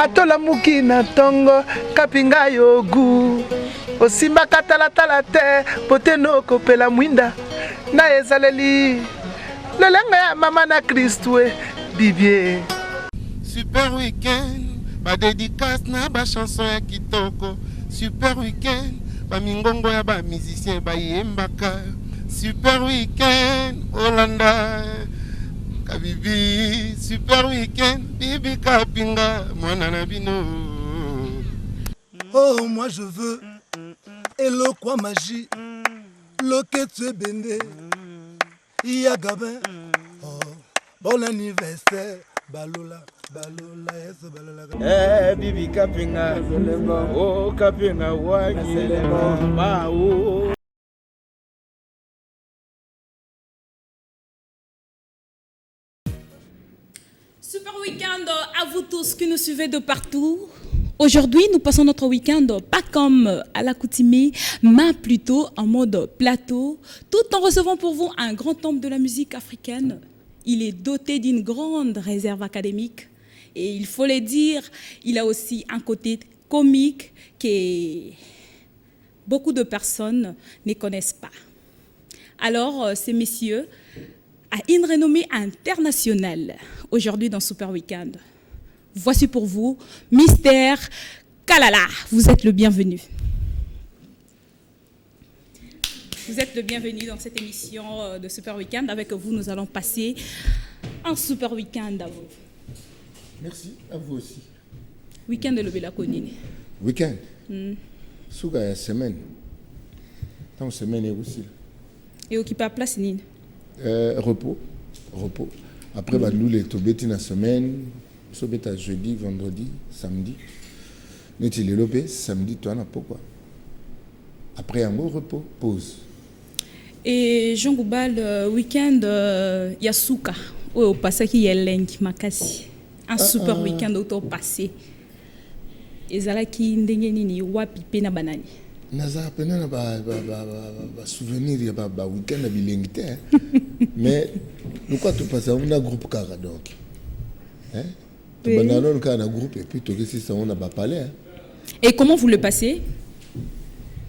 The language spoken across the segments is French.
atola muki na tongo kapinga yogu osimba katalatala te poteno kopela mwinda na ezaleli lelenga ya mama na Kristu bibie. Super weekend ba dédicace na ba chanson ya kitoko. Super weekend ba mingongo ya ba musicien ba yembaka. Super weekend Olanda Kabibi. Super weekend Bibi Kapinga mwana na bino. Oh moi je veux Hello quoi magie Loketu bende Iya Gabin. Oh bon anniversaire Balola Balola yes Balola. Bibi Kapinga oh Kapinga wanyi ba o. Super week-end à vous tous qui nous suivez de partout. Aujourd'hui, nous passons notre week-end pas comme à l'accoutumée, mais plutôt en mode plateau, tout en recevant pour vous un grand homme de la musique africaine. Il est doté d'une grande réserve académique et il faut le dire, il a aussi un côté comique que beaucoup de personnes ne connaissent pas. Alors, ces messieurs a une renommée internationale aujourd'hui dans Super Weekend. Voici pour vous Mister Kalala. Vous êtes le bienvenu. Vous êtes le bienvenu dans cette émission de Super Weekend. Avec vous, nous allons passer un Super Weekend à vous. Merci, à vous aussi. Weekend de l'Obéla Konine. Weekend Souga semaine. Tant semaine est aussi. Et occupé à place Nine. Repos. Après, nous les tobeti la semaine. Sobeta jeudi, vendredi, samedi. Nous les lopé samedi, toi n'a pas quoi. Après un beau repos, pause. Et Jean Goubal, week-end, Yasuka. Au passé qui est lenki makasi. Un super week-end auto passé. Et zala qui ndengeni ni wapi pena banani. Naza pena na ba souvenir ya ba week-end na bilengite. Mais nous quoi tout passer on a groupe car donc. Hein? Tu banalon quand un groupe et puis tout que si ça on a pas parlé. Et comment vous le passez?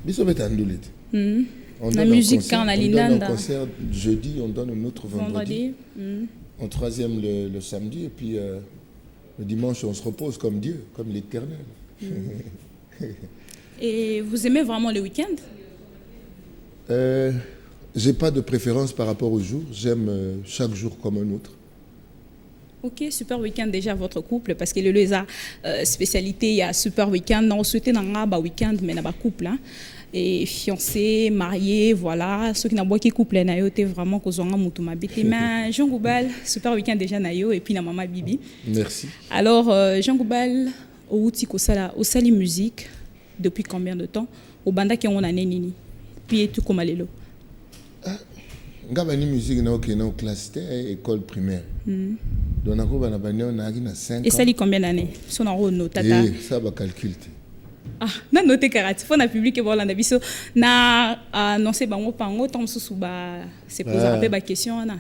Biso betandulit. La musique quand on a l'inanda. On donne un concert jeudi, on donne un autre vendredi. En troisième le samedi et puis le dimanche on se repose comme Dieu, comme l'Éternel. Et vous aimez vraiment le week-end? J'ai pas de préférence par rapport au jour. J'aime chaque jour comme un autre. Ok, super week-end déjà votre couple parce que le spécialité il y a super week-end. On souhaitait un week-end mais n'a pas couple hein. Et fiancé, marié, voilà. Ceux qui n'ont pas qui couple nayo t'es vraiment kozonga mutu mabité. Mais Jean Goubal, super week-end déjà nayo et puis na maman Bibi. Merci. Alors Jean Goubal, au outil au sali musique depuis combien de temps? Au banda qui on a nini. Puis tout comme alelo. Ngaba ni musique na ok na classe école primaire. Donc na ko bana bana na 5 ans. Et ça lit combien d'années? Son en no tata. Ça va calculer. Ah, na noté karate. Faut na public et voilà na biso na annoncer bango pango tom sous ba c'est poser un peu ba question na.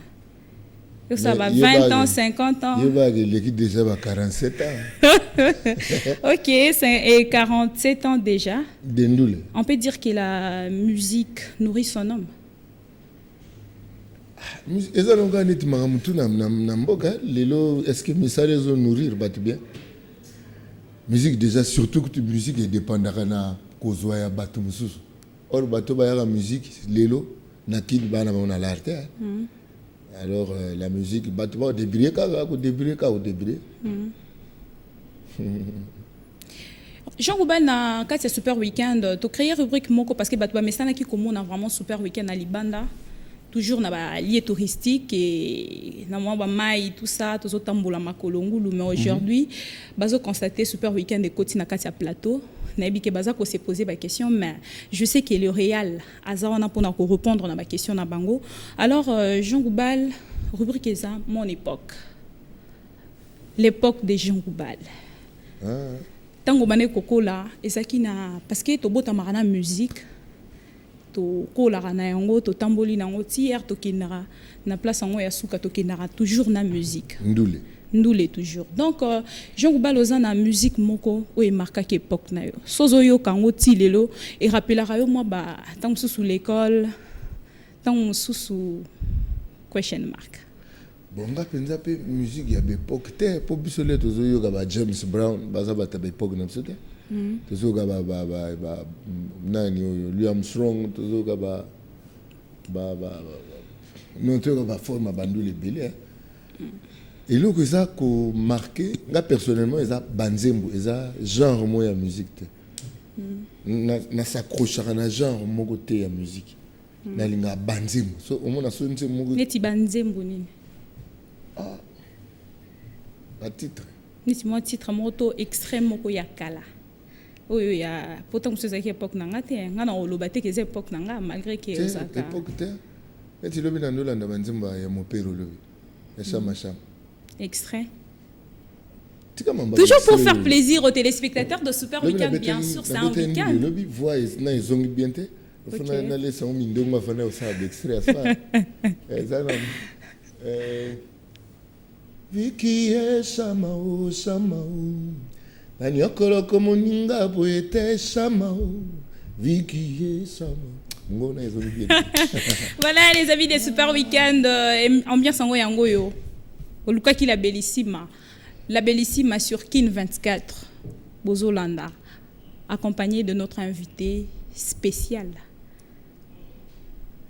Ça va 20 ans, 50 ans. Il va l'équipe déjà va 47 ans. OK, et 47 ans déjà. Dendoule. On peut dire que la musique nourrit son homme. Eza longa neti mangamutu na mboka lelo est-ce que misale zo nourrir bat bien. Musique déjà surtout que tu musique est dépendant na kozwa ya batu mususu. Or bato ba ya musique lelo na kid bana on a l'arte. Alors la musique bato ba débrouiller ka débrouiller. Jean Goubal na kati super week-end to créer rubrique moko parce que bato ba mesana ki komo na vraiment super week-end à Libanda. Toujours na ba lieu touristique et na moi ba mai tout ça tous autambola makolongulu mais aujourd'hui bazo constater super week-end de côté na katia plateau na ebike baza ko se poser ba question mais je sais que le réel azawana pour na ko répondre na ba question na bango. Alors Jean Goubal rubrique ça mon époque, l'époque de Jean Goubal. Tango bané kokola ezaki na parce que to bota marana musique to kola na yango to tamboli nango tiers to kinara na place yango ya suka to kinara toujours na musique ndule toujours. Donc Jean Goubal oza na musique moko o e marquaki époque na yo. Sozo yo kango ti lelo et rappellera yo moi ba tant sous l'école, tant sous question mark. Bon nga penza pe musique ya époque te po bisole tozo yo ba James Brown baza ba ta époque na sote. Tozo ga ba nani yo Louis Armstrong tozo ga ba non tozo ga ba forme bandule belé. Et là que ça ko marqué nga personnellement eza banzembo eza genre mo ya musique te. Na s'accrochera na genre moko te ya musique. Na linga banzembo so omona so nze moko neti banzembo nini. Ah, un titre. Niti titre moto extrême moko ya kala. Oyo ya pourtant ce qui époque nanga te nga na oloba te que époque nanga malgré que osaka. Époque te. Neti lobi na ndola na banzemba ya mopero lobi. Ya chama chama. Extrait. Toujours pour faire plaisir aux téléspectateurs de Super Weekend, bien sûr, c'est un week-end. Lobi voix na izongi bien te. Fona na lesa o mindongo fana o sa d'extrait asfa. Ezana. Viki shamao shamao Nanyokolo komoninga poete shamao Viki shamao Ngona ezo bien. Voilà les amis des Super Weekend, ambiance en yango yo. Oluka ki la bellissima sur Kin 24 Bozolanda, accompagné de notre invité spécial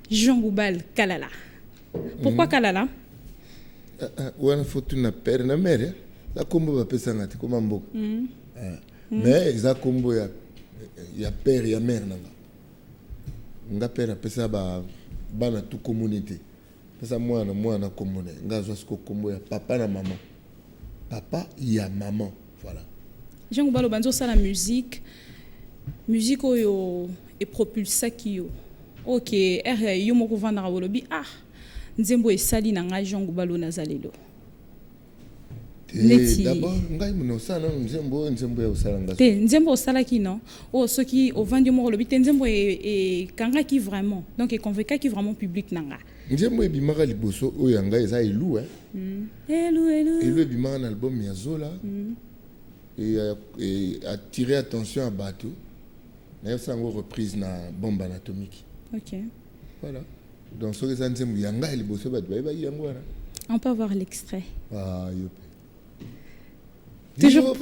Jean Goubal Kalala. Pourquoi Kalala? Wana faut na père na mère la combo va pesa ngati comme mboka mais za combo ya père ya mère nanga nga père pesa ba bana tout communauté pesa mwana commune nga zo sko combo ya papa na maman papa ya maman voilà. Jean Goubal banzo ça la musique oyo et propulsa ki yo OK yo moko vanda wolobi nzembo esali na nga Jean Goubal nazalelo. D'abord ngai muno sana nzembo ya usalanga. Te nzembo osala ki non o soki o vandi mo lobi te nzembo e kanga ki vraiment donc e convainca ki vraiment public nanga. Nzembo e bimaka liboso o yanga eza elu elu e bimaka na album ya Zola et attirer attention à bateau. Na yesa ngo reprise na bombe anatomique. OK. Voilà. Donc, ce que c'est yanga il bosse pas on peut voir l'extrait. Ah, toujours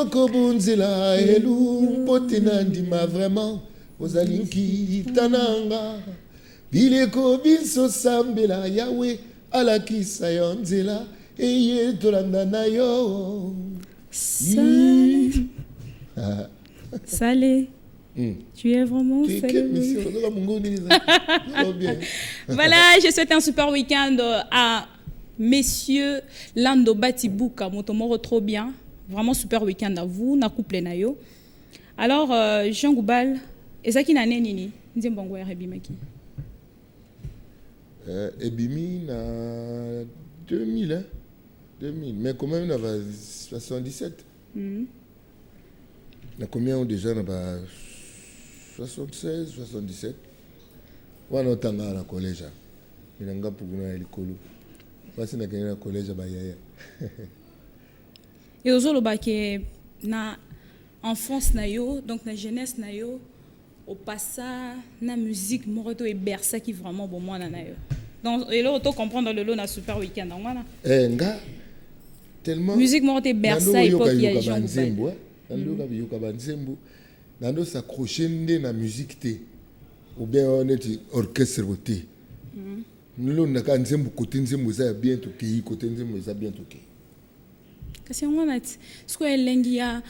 Kobunzila elu potinandi ma vraiment ozalinki tananga bileko biso sambela yawe alakisa yonzela eye tolanda na yo salé. Tu es vraiment Voilà, je souhaite un super week-end à messieurs Lando Batibuka, Motomoro trop bien. Vraiment super week-end à vous, na couple na yo. Alors Jean Goubal, ezaki na nini nzembongo ya rebimaki? Ebimi na 2000 hein. 2000 mais quand même na 77. Na combien on déjà na 76, 77. Wana tanga na collège. Inanga puguna elikolo. Basi na kenya na collège ba yaya. Et ozolo ba ke na enfance na yo, donc na jeunesse na yo, au passa na musique moroto e bersa qui vraiment bon moi na yo. Donc et là auto comprendre le lot na super week-end ngwana. Nga tellement musique moroto e bersa époque ya Jean Goubal. Nando ka biyoka banzembo. Nando s'accrocher na musique te ou bien on est orchestre voté nous on a quand nzembo côté nzembo ça bien to ki côté nzembo ça bien to ki kasi on a ce que elengi ya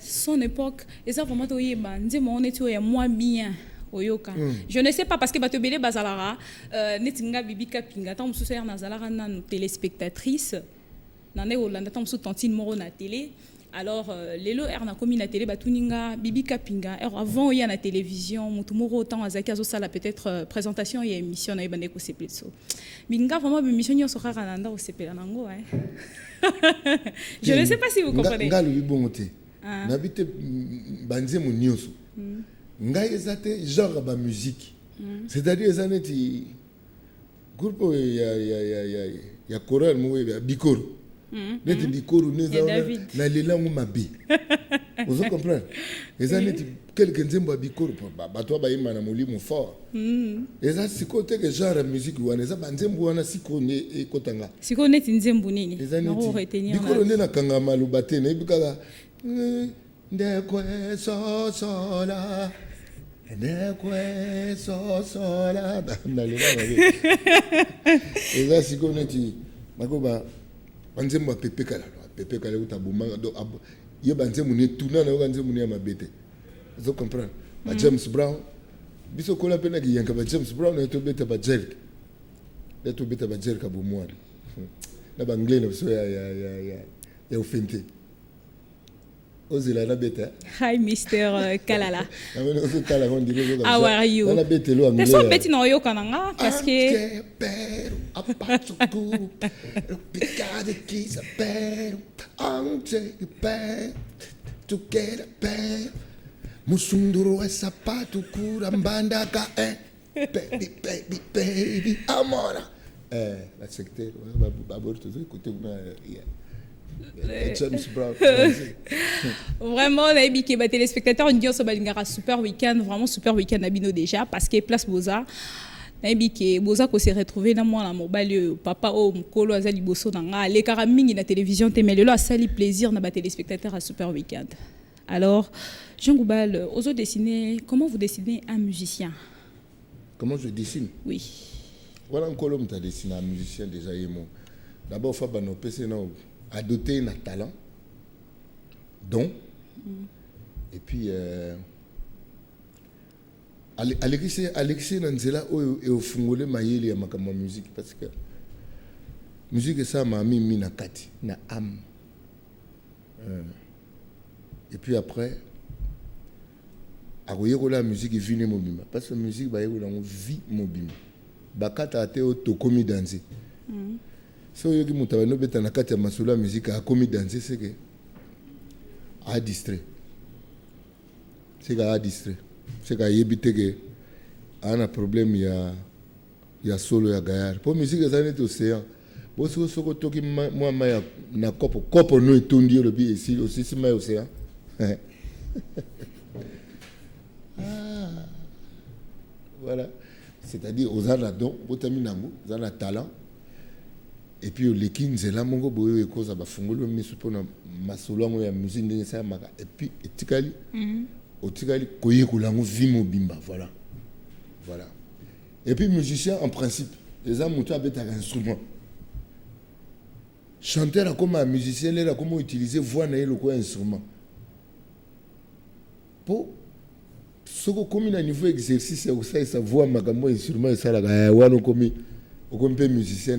son époque et ça vraiment to yeba nzembo on est ya moins bien oyoka je ne sais pas parce que bato belé bazalara netinga bibika pinga tant mususu ya nazalara na téléspectatrice nané olanda tant mususu tantine moro na télé. Alors, lelo erna komi na télé batuninga bibi kapinga avant il y a la télévision mutumoro autant azaki zo sala peut-être présentation et émission na ibane ko sepelso binga vraiment émission yo sokara nanda o sepela nango je ne sais pas si vous comprenez nga lu bongote na bité banze mo nyoso nga ezate genre ba musique c'est-à-dire ezaneti groupe ya chorale mo ya bikoro neti bikoro neza David. na lelango mabe ozo comprendre eza neti quelque nzembo ya bikoro bato bayima na molimo fort eza sikoyo teke genre ya musique wana eza banzembo wana sikoyo nde ekotanga sikoyo neti nzembo nini eza retenir bikoro nde nakanga maloba te nayebi kaka ndekwe sosola ndekwe sosola nalela mabe eza sikoyo neti makoba banzembo ya pepe kala uta bomanga do ye banzembo ne tuna na yo banzembo ne ya mabete zo comprendre ba James Brown biso kola pena ki yanka ba James Brown na to beta ba jerk to beta ba jerk abo mwana na ba anglais na so ya ofente ozela na beta hi Mr. Kalala amene ozo tala on dire how are you na beta lo anglais so beti na yo kananga parce que pero apatsuku picade qui s'appelle ante pé tu quer pé musunduru e sapato cura mbanda ka baby baby baby amora la secteur babor tout écouter James Brown vraiment on a dit que les téléspectateurs on dit on balingara super week-end vraiment super week-end abino déjà parce que place Boza nayebi ke boza ko se retrouver na mwana mobali papa o mkolo azali boso na nga le kara mingi na télévision te mais lelo asali plaisir na ba téléspectateurs à super week-end. Alors Jean Goubal, ozo dessiner, comment vous dessinez un musicien? Comment je dessine? Oui. Voilà un colombe tu dessiné un musicien déjà yemo. D'abord faut bano PC non a doter un talent donc et puis Alexis Nanzela et au fungole mayeli ya makama musique parce que musique ça m'a mis na kati na âme et puis après akoyeko la musique vine mobima parce que musique ba yeko la vie mobima bakata ate to komi danser so yoki mutaba no beta na kati ya masolo ya musique a komi danser c'est que a distrait c'est que yebite que un problème ya solo ya gayar pour musique ça n'est océan bo soko toki moi ma na kopo no etondi le bi ici aussi c'est ma océan voilà c'est-à-dire aux anadon botami nango za na talent et puis les kinzela mongo boyo ekoza ba fungolo misu pona masolo ngo ya musique ndenge ça maka et puis etikali otikali koyekola ngo vie mobimba voilà et puis musicien en principe les gens montent avec un instrument chanteur comme un musicien là comment utiliser voix na le quoi instrument pour ce que comme un niveau exercice ça sa voix makambo instrument ça la wana comme peu musicien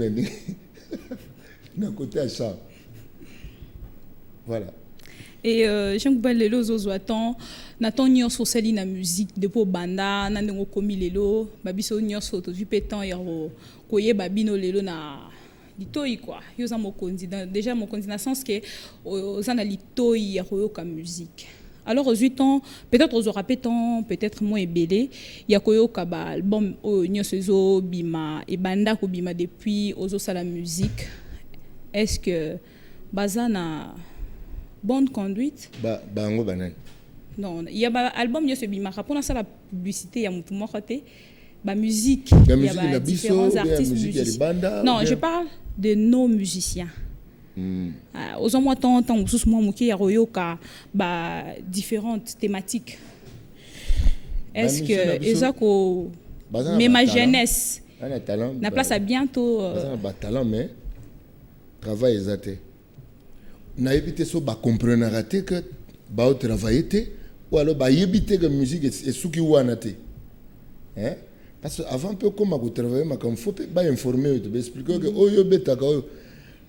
na côté à ça voilà. Et Jean Goubal lelo zozo attend naton nyonso sali na musique depuis banda na ndenge komi lelo babiso nyonso to vi petan yero koyeba bino lelo na litoi quoi yoza mokonzi déjà mokonzi na sens que ozana litoi yero ka musique. Alors aux 8 ans peut-être aux aura pétant peut-être moins ebélé ya koyoka ba album nyonso zo bima e banda ko bima depuis ozo sala musique. Est-ce que bazana bonne conduite bango banane non il y a un album yo se bimaka pour ça la publicité ya mutu moko te ba musique il y a différents artistes musiciens non je parle de nos musiciens aux hommes tant sous moi muki ya royoka ba différentes thématiques est-ce que ezako mais ma jeunesse na place à bientôt talent mais travail exact na éviter so ba comprendre raté que ba travailler ou alors ba éviter que musique et souki wana te hein parce que avant peu comme à travailler ma comme faut pas informer te expliquer que oyo beta ka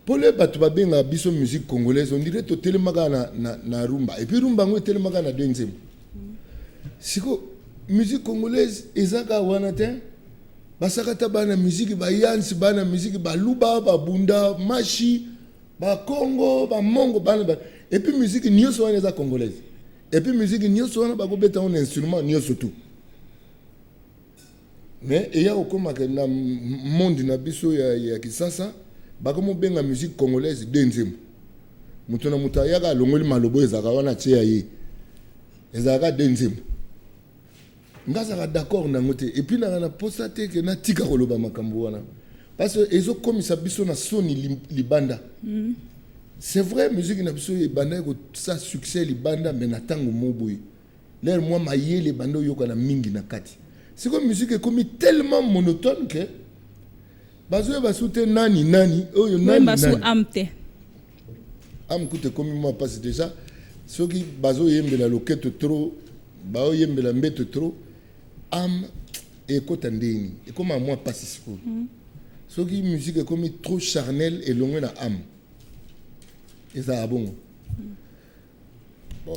pour les batu ba benga biso musique congolaise on dirait to tellement na rumba et puis rumba ngo tellement na deuxième siko musique congolaise ezaka wana te basakata bana musique ba yansi bana musique ba luba ba bunda machi ba Congo ba mongo ba et puis musique nyonso wana eza congolaise et puis musique nyonso wana ba ko beta un instrument nyonso tout mais il y a okoma que na monde na biso ya kisasa bakomo benga musique congolaise denzemo mutu na mutu ayaka alongoli malobo ezalaka wana tie ya ye ezalaka denzemo ngazaka d'accord nango te et puis nanga na posa te ke natika koloba makambo wana parce que ezokomisa biso na soni libanda c'est vrai musique na biso ebanda sa succès libanda mais na ntango mo boye lere mwa mayele ebanda oyoka na mingi na kati c'est comme musique ekomi tellement monotone que bazoyeba so te nani oyo nani amte am kute komi mwa parce déjà soki bazoyembela loketo trop baoyembela mbeto trop am ekota ndeni ekoma mwa pasi sikoyo soki musique ekomi trop charnel elongwe na ame ezala bongo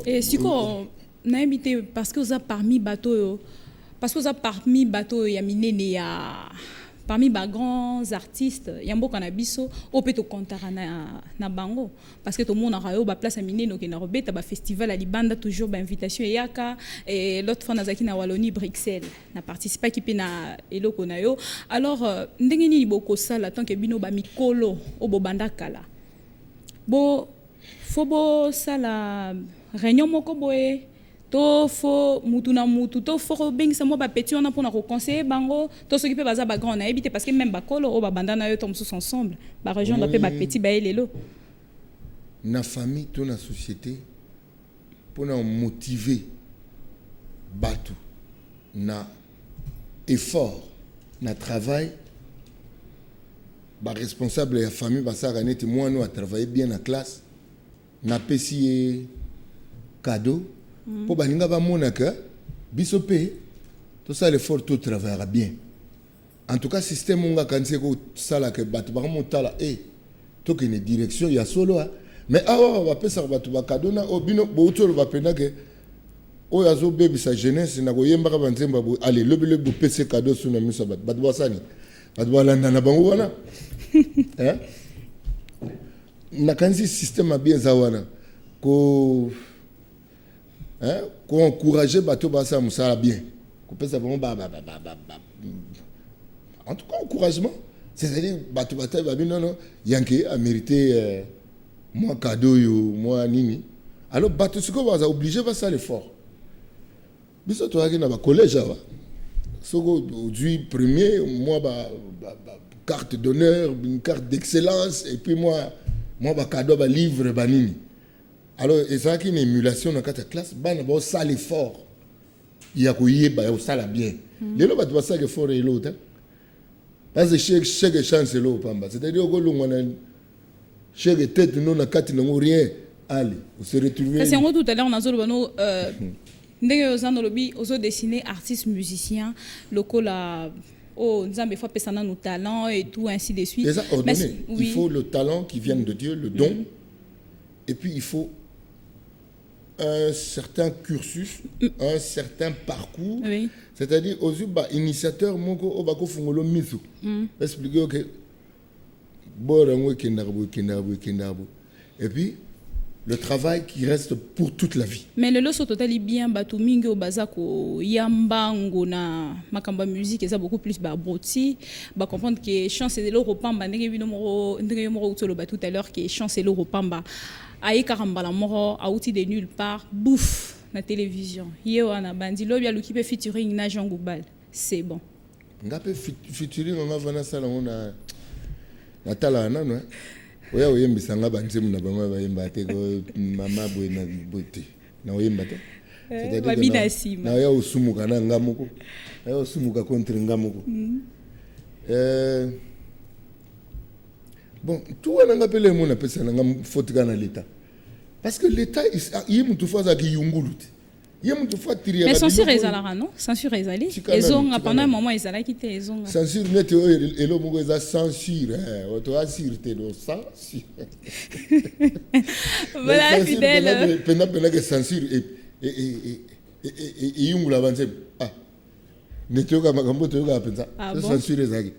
et siko nayebi te parce que oza parmi bateau ya minene ya parmi les grands artistes, il y a beaucoup de biso au peut comptara na bango parce que tout le monde a eu place à miner donc na robeta ba festival à Libanda toujours ba invitation yaka et l'autre fois nazaki na Wallonie Bruxelles na participer qui pe na eloko na yo alors ndenge ni boko sala tant que bino ba mikolo o bobanda kala bo fobo sala réunion moko boye to fo mutu na mutu to fo bengisa mo ba petit on a pour na conseiller bango to s'occuper baza ba grand na éviter parce que même ba kolo o ba banda na yo tom tous ensemble ba rejoindre pe ba petit ba elelo na famille to na société pour na motiver batu na effort na travail ba responsable ya famille ba ça ganete moi nous a travaillé bien na classe na pesi cadeau pour baninga ba monaka biso pe tout ça l'effort tout travaillera bien en tout cas système on a kanse ko sala ke batu ba motala to que une direction ya solo mais awa ba pesa batu ba kadona obino bo utolo ba pena ke o yazo baby sa jeunesse na ko yemba ka banzemba bo allez le bo pesa cadeau suna misa batu ba sani batu ba landa na bango wana hein na kansi système bien zawana ko hein qu'on encourager bateau basa musala bien qu'on peut ça vraiment en tout cas encouragement c'est-à-dire bateau non yanké a mérité moi cadeau yo moi nini alors bateau ce qu'on va obliger va ça l'effort biso to na ba collège là soko aujourd'hui premier moi ba carte d'honneur une carte d'excellence et puis moi ba cadeau ba livre ba nini. Alors, et ça qui est une émulation dans la classe, il y a ça l'effort. Il y a ça la bien. Les gens doivent ça l'effort et l'autre. Parce que chaque chance est l'autre. C'est-à-dire que chaque tête, nous n'avons rien. Allez, on se retrouve. C'est tout à l'heure, on a dit que dessiner artistes, musiciens, locaux là. Oh, nous avons fait passer nos talents et tout, ainsi de suite. Il faut le talent qui vient de Dieu, le don. Et puis il faut un certain cursus, un certain parcours, c'est-à-dire aux initiateurs moko obako fungolo miso. Expliquer que et puis le travail qui reste pour toute la vie. Mais le loso total bien batu mingi au bazako yambango na makamba musique ça beaucoup plus ba broti ba comprendre que chance de l'euro pamba ndenge bino mo utolo ba tout à l'heure que chance de l'euro pamba ayi karambala moro auti de nulle part bouffe na télévision yo ana bandi lo bia lukipe featuring na Jean Goubal c'est bon ngape featuring on va na sala on a natala na no oya oyembisa nga banzemu na bango bayemba te ko mama boy na bote na oyemba te c'est-à-dire na oya osumuka na ngamoko oya osumuka contre ngamoko bon tout wana ngapele mona pesa na ngam faute kana l'état parce que l'état il mutu faza ki yungulu te il mutu fa tirer mais censure ezalaka non censure ezali ezonga pendant un moment ezalaki te ezonga censure net elo moko eza censure to assure te do censure voilà fidèle pena que censure et yungula banze netoka makambo to yoka penza censure ezaki.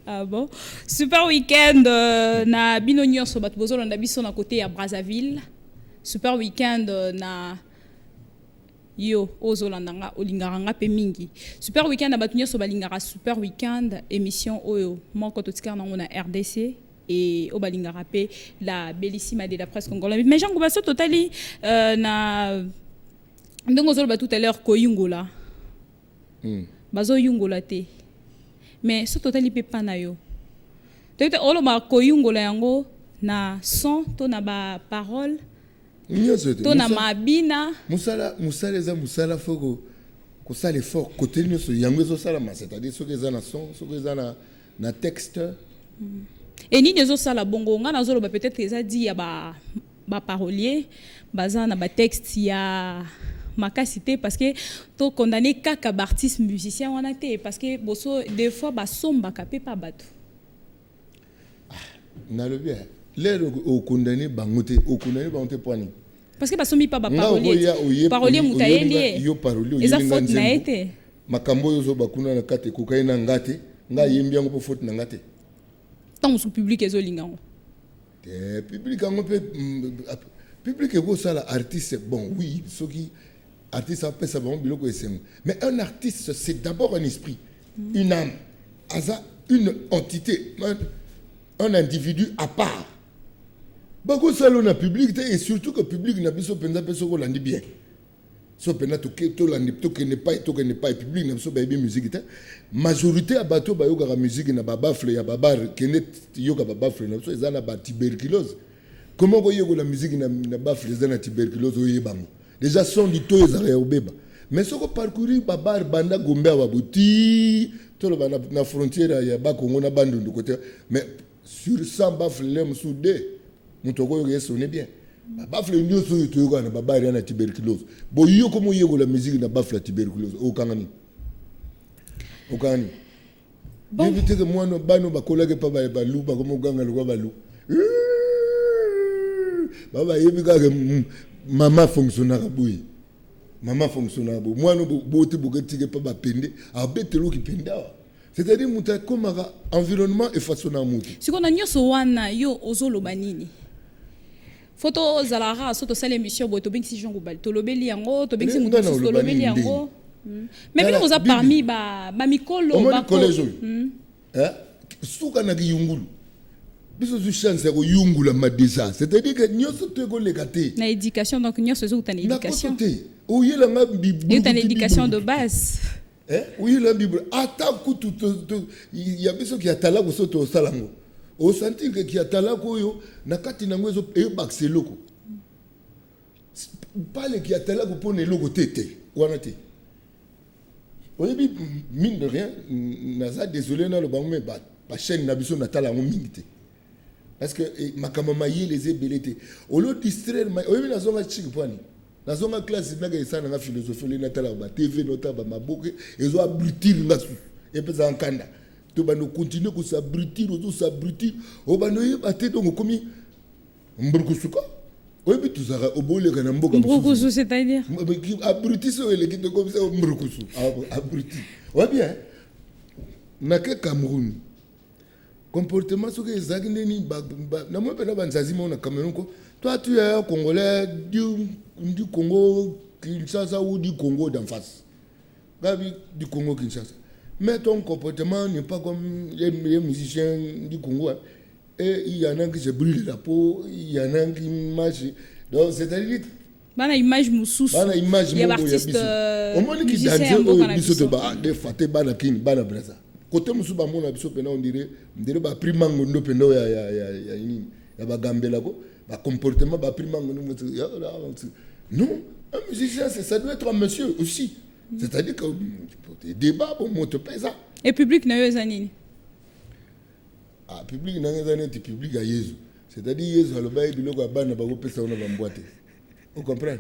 Ah bon? Super week-end na bino nyonso bato bozolanda biso na côté ya Brazzaville. Super week-end na yo ozolanda nga olingaka nga pe mingi. Super week-end na bato nyonso balingaka super week-end émission oyo moko totikaka nango na RDC et au balinga rappé la bellissima de la presse congolaise. Mais Jean Goubasso totali na ndongo zolo ba tout à l'heure ko yungola. Bazo yungola te. Mais ce totali pe pa na yo. Tete olo ba ko yungola yango na son to na ba parole. To na mabina. Musala eza musala foko ko sala effort côté nyonso yango zo sala ma c'est-à-dire ce que eza na son, ce que eza na texte. Et nini zo sala bongo nga na zolo ba peut-être eza dit ya ba parolier baza na ba texte ya makasité parce que to condamner kaka artiste musicien wana te parce que boso des fois ba somba kapé pa bato. Na le bien. L'air au condamné bangote poani. Parce que basomi pa ba parolier. Parolier mutayeli. Yo parolier. Eza faute na été. Makambo yo zo bakuna na kate kokaina ngate, nga yembi yango po faute na ngate. Tant sous public ezo lingango. Public yango pe public ego sala artiste bon oui, soki artiste a pesa bon biloko esem. Mais un artiste c'est d'abord un esprit, une âme, une entité, un individu à part. Bako salo na public et surtout que public na biso penza peso ko landi bien. So pena to landi to que ne pas public na biso ba bien musique te. Majorité à bateau ba yoga musique na ba bafle ya babar kenet yoga ba bafle na biso ezana ba tuberculose. Comment ko yoga la musique na bafle ezana tuberculose oyebango. Déjà son du to ezara obeba. Mais soko parcourir babar banda gombe wa buti to lo bana na frontière ya ba Congo na bandu de côté mais sur 100 bafle sous deux mutoko yo sonne bien bafle ndio so to yo na babari na tuberculose bo yo comme yo la musique na bafle tuberculose o kangani bon éviter que moi no bano ba collègue pa ba lu ba comme ganga lo ba lu baba yebi ka mama fonctionnaire boui moi no bote bogeti pa ba pende a betelo ki penda. C'est-à-dire muta comme environnement et façon na mutu si on a nyoso wana yo ozolo banini photo zalara soto sala émission boto bingsi Jean Goubal to lobeli yango to bingsi mutu to lobeli yango mais bien on a parmi ba mikolo ba collège suka na kiyungulu biso zu chance ko yungula madesa c'est-à-dire que nyoso to ko lekate na éducation donc nyoso zo ta éducation o yela nga bibu yo ta éducation de base. Oui, la Bible. Attends, il y a besoin qui a talak au soto au salango. Au senti que qui a talak au yo, na kati na ngwezo e bakse loko. Pas le qui a talak pour ne loko tete. Wanate. Oui, mine de rien, naza désolé na le bango mais ba chaîne na biso na talango mingite. Parce que makamama yé les ébelete. Au lieu distraire, oui, na zonga chiki poani. Dans une classe, il y a une philosophie, il y a une TV, il y a une abrutir et puis ça en kanda. Tu vas continuer à s'abrutir, s'abrutir. On va nous battre donc comme Mbrukusuka. Oui, mais tout ça, au bout de l'Amboka. Mbrukusu, c'est-à-dire abrutir, c'est le guide comme ça, Mbrukusu. Abrutir. Oui, bien. N'a que Cameroun. Comportement, ce que les Agneni, n'a pas de banzazimo na Cameroun. Toi, tu es un Congolais du Congo Kinshasa ou du Congo d'en face. Gabi du Congo Kinshasa. Mais ton comportement n'est pas comme les musiciens du Congo. Et il y en a qui se brûlent la peau, il y en a qui marchent. Donc, c'est-à-dire. Bana image moussous. Bana image moussous. Il y a l'artiste. Au moins, qui dansent au biso de ba, de faté bana kin, bana brasa. Côté moussou ba mon abiso pena on dirait ba primango ndo pena ya ba gambela ko. Comportement, non, un musicien, ça doit être un monsieur aussi. C'est-à-dire que des débats, bon, monte pas ça. Et public n'a eu zanini. Ah, public n'a eu zanini, public à Jésus. C'est-à-dire Jésus a le bail de l'eau à ban, n'a pas coupé ça, on va m'emboîter. Vous comprenez?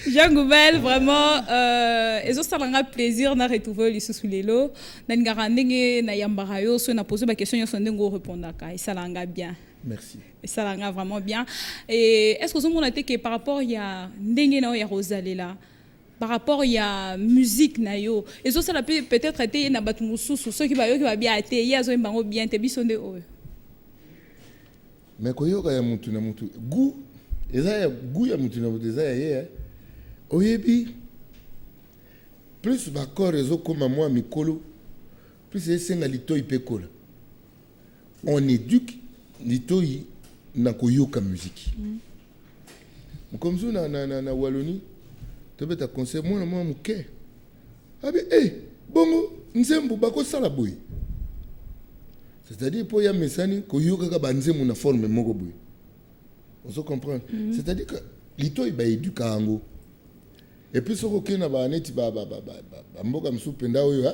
Jean Goubal, vraiment, ça m'a plaisir de retrouver les sous les lots. Nangarandenge na yambarayo, so na posé ma question, yo sondengo répondre ka. Et ça l'a bien. Merci. Et ça l'a vraiment bien. Et est-ce que vous avez dit que par rapport il y a ndenge na ya Rosalela, par rapport il y a musique na yo, et ça la peut-être été na batu mususu, ceux qui va bien été, ya zo mbango bien te bisonde o. Mais koyoka ya mutu na mutu, goût eza ya goût ya mutu na mutu eza ya ye. Oyebi plus bakor ezo koma moi mikolo plus c'est un litoi pekola. On éduque litoi na koyoka musique. Comme ça na Wallonie, tu peux te conseiller moi mon cœur. Ah ben bongo nzembo bako sala boy. C'est-à-dire pour ya mesani koyoka ka banzemu na forme moko boy. On se comprend. C'est-à-dire que litoi ba éduka ango. Et puis soko kena ba neti ba mboka msupenda oyo ha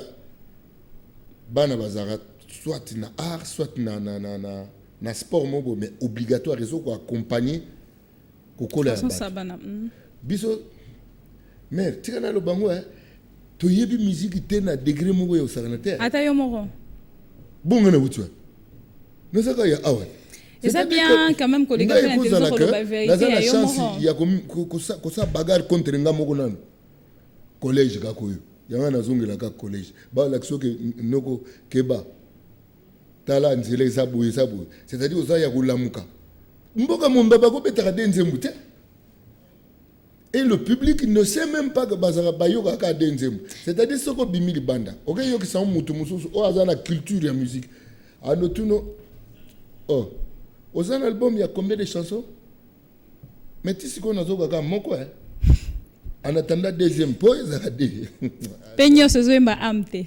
bana bazara soit na art soit na sport moko mais obligatoire ils ont accompagner kokola ça bana biso mais tika lo bango to yebi musique te na degré moko yo sakana te ata yo moko bonga na wutwa no saka ya awa. Et c'est bien quand même que les gars ont la vérité. Il y a comme ça bagarre contre nga moko nan collège ka koyo. Yanga na zongela ka collège. Ba l'action que noko keba. Tala nzele sabu. C'est-à-dire oza ya kulamuka. Mboka mombaba ko betaka denzembu te. Et le public ne sait même pas que bazara bayoka ka denzembu. C'est-à-dire soko bimili banda. OK yo ki sa mutu mususu o azana culture ya musique. Ano tuno oh aux un album, il y a combien de chansons? Mais tu sais qu'on a zoga moko en attendant deuxième pause, ça a dit. Peño se zoemba amte.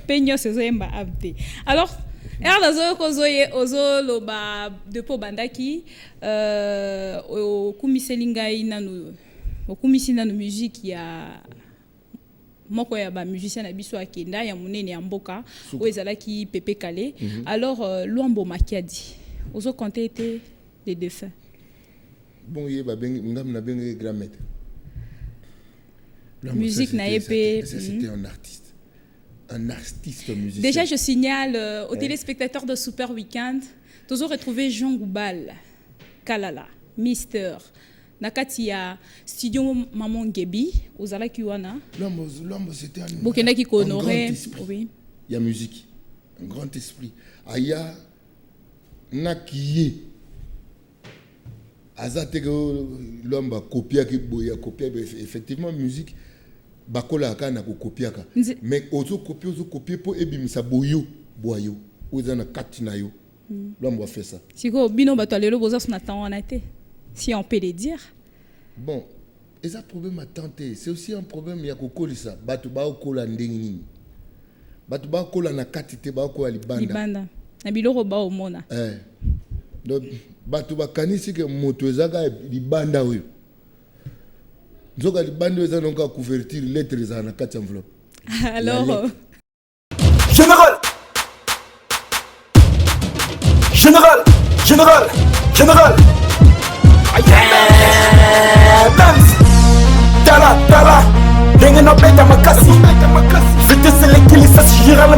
Peño se zoemba amte. Alors, erdazo kozoye ozo loba depo bandaki au kumiselingai nanu au kumisi nanu musique ya moko ya ba musicien na biso akenda ya munene ya mboka o ezalaki Pepe Kale. Alors Luambo Makiadi aux autres comptés étaient des défunts. Bon, il y a un grand maître. Musique n'a épée. C'était un artiste. Un artiste musicien. Déjà, je signale aux téléspectateurs de Super Weekend, toujours retrouvé Jean Goubal, Kalala, Mister, Nakatia, Studio Maman Gebi, aux Alakiwana. L'homme, c'était un grand esprit. Oui. Il y a musique, un grand esprit. Aya. Nakiye azateke l'homme copia ki boya copia effectivement musique bakola akana ko copiaka mais ozo copier pour ebimisa boyo ozana katina yo l'homme va faire ça siko bino bato lelo boza sona tanwanate si on peut le dire bon et ça problème à tenter c'est aussi un problème ya kokolisa bato ba okola ndengini bato ba okola na katite ba okola libanda na biloko ba omona donc bato bakanisi ke moto ezaka libanda oyo nzoka libanda oyo eza nonka couverture lettre ezala na kati enveloppe alors général dance tala denge no beta makasi vitesse lekilisa général